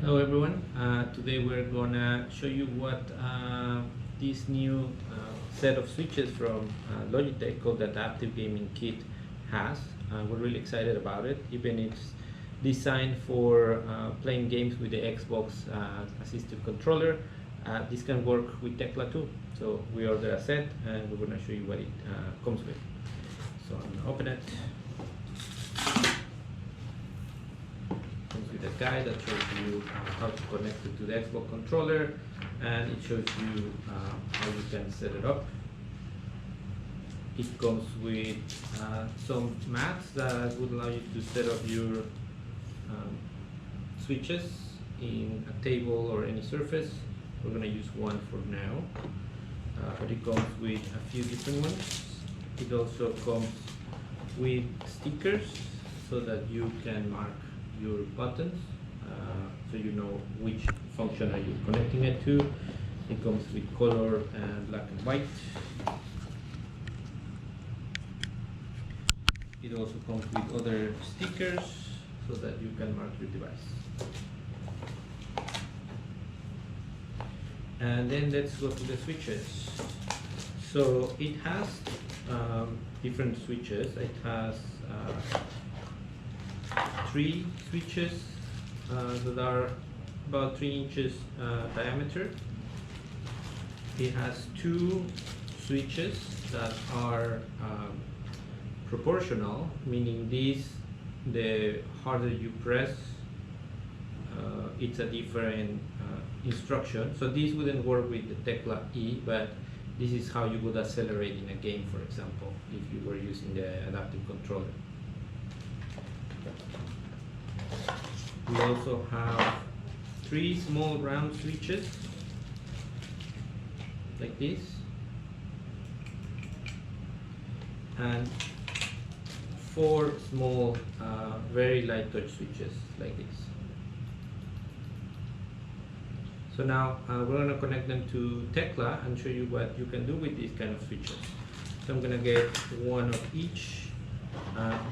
Hello everyone. Today we're gonna show you what this new set of switches from Logitech called the Adaptive Gaming Kit has. We're really excited about it. Even it's designed for playing games with the Xbox assistive controller. This can work with Tecla too. So we ordered a set and we're gonna show you what it comes with. So I'm gonna open it. With a guide that shows you how to connect it to the Xbox controller, and it shows you how you can set it up. It comes with some mats that would allow you to set up your switches in a table or any surface. We're going to use one for now, but it comes with a few different ones. It also comes with stickers so that you can mark your buttons, so you know which function are you connecting it to. It comes with color and black and white. It also comes with other stickers so that you can mark your device. And then let's go to the switches. So it has different switches. It has 3 switches that are about 3 inches diameter. It has 2 switches that are proportional, meaning the harder you press, it's a different instruction. So this wouldn't work with the tecla-e, but this is how you would accelerate in a game, for example, if you were using the adaptive controller. We also have 3 small round switches like this, and 4 small very light touch switches like this. So now we're going to connect them to Tecla and show you what you can do with these kind of switches. So I'm going to get one of each.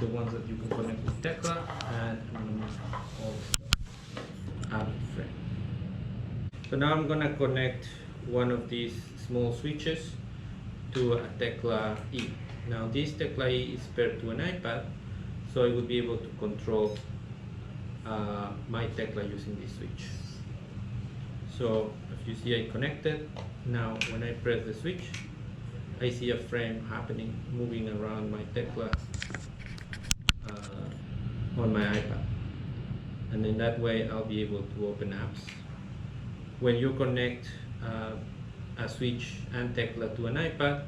The ones that you can connect with Tecla, and I'm going to also out of the frame. So now I'm going to connect one of these small switches to a tecla-e. Now this tecla-e is paired to an iPad, so I will be able to control my tecla using this switch. So if you see, I connected. Now when I press the switch, I see a frame happening, moving around my tecla on my iPad, and in that way I'll be able to open apps. When you connect a switch and tecla to an iPad,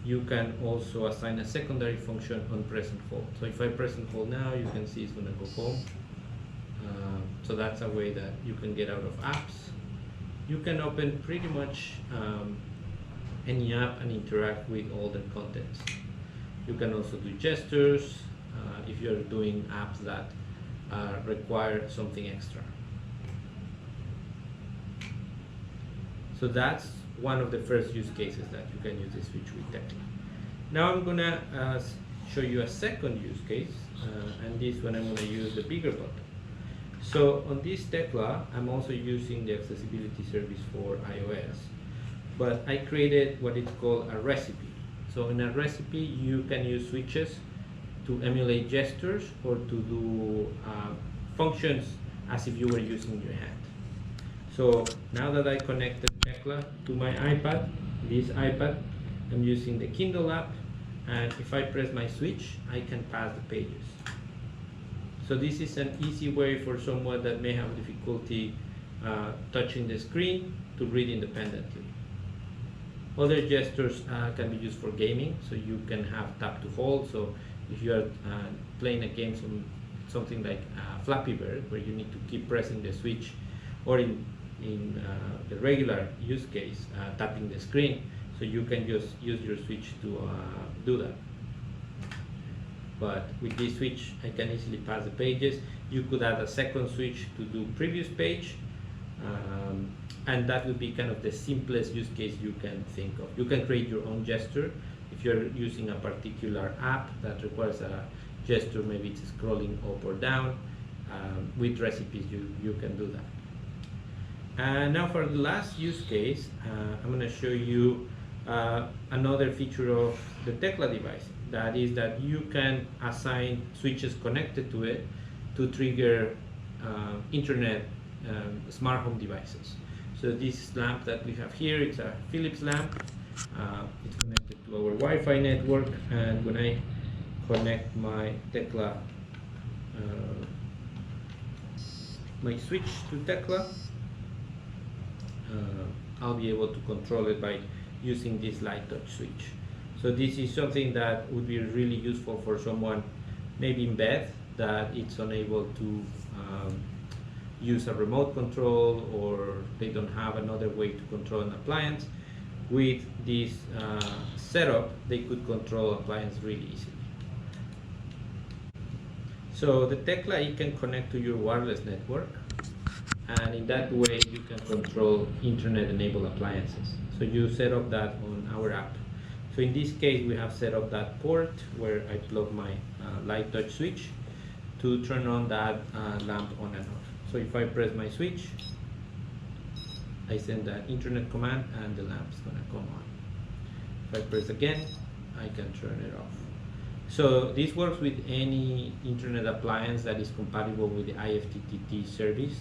you can also assign a secondary function on press and hold. So if I press and hold now, you can see it's going to go home. So that's a way that you can get out of apps. You can open pretty much any app and interact with all the contents. You can also do gestures if you're doing apps that require something extra. So that's one of the first use cases that you can use this switch with Tecla. Now I'm gonna show you a second use case, and this one I'm gonna use the bigger button. So on this Tecla, I'm also using the accessibility service for iOS, but I created what is called a recipe. So in a recipe, you can use switches to emulate gestures or to do functions as if you were using your hand. So now that I connected Tecla to my iPad, this iPad, I'm using the Kindle app, and if I press my switch, I can pass the pages. So this is an easy way for someone that may have difficulty touching the screen to read independently. Other gestures can be used for gaming, so you can have tap to hold. So if you are playing a game, something like Flappy Bird, where you need to keep pressing the switch, or in the regular use case, tapping the screen, so you can just use your switch to do that. But with this switch, I can easily pass the pages. You could add a second switch to do previous page, and that would be kind of the simplest use case you can think of. You can create your own gesture. If you're using a particular app that requires a gesture, maybe it's scrolling up or down, with recipes you can do that. And now for the last use case, I'm going to show you another feature of the tecla device. That is that you can assign switches connected to it to trigger internet smart home devices. So this lamp that we have here, it's a Philips lamp. It's connected to our Wi-Fi network, and when I connect my tecla, my switch to tecla, I'll be able to control it by using this light touch switch. So this is something that would be really useful for someone maybe in bed that it's unable to use a remote control, or they don't have another way to control an appliance. With this setup, they could control appliance really easily. So the tecla-e can connect to your wireless network, and in that way you can control internet-enabled appliances. So you set up that on our app. So in this case, we have set up that port where I plug my light touch switch to turn on that lamp on and off. So if I press my switch, I send that internet command and the lamp's gonna come on. If I press again, I can turn it off. So this works with any internet appliance that is compatible with the IFTTT service.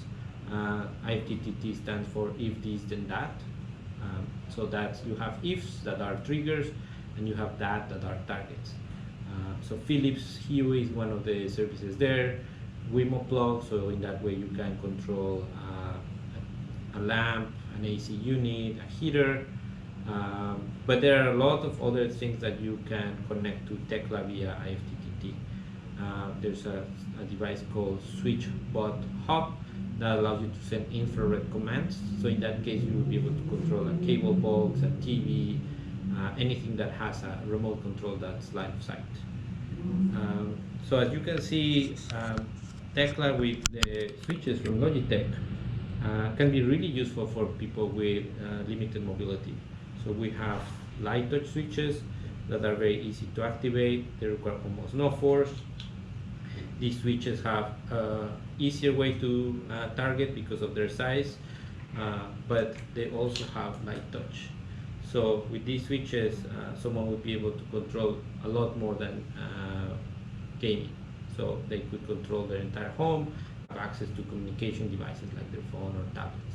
IFTTT stands for if this then that. So that you have ifs that are triggers, and you have that are targets. So Philips Hue is one of the services there. Wemo plug, so in that way you can control a lamp, an AC unit, a heater. But there are a lot of other things that you can connect to tecla via IFTTT. There's a device called SwitchBot Hub that allows you to send infrared commands. So in that case, you will be able to control a cable box, a TV, anything that has a remote control that's line of sight. So as you can see, tecla with the switches from Logitech can be really useful for people with limited mobility. So we have light touch switches that are very easy to activate. They require almost no force. These switches have easier way to target because of their size, but they also have light touch. So with these switches, someone would be able to control a lot more than gaming. So they could control their entire home, have access to communication devices like their phone or tablet.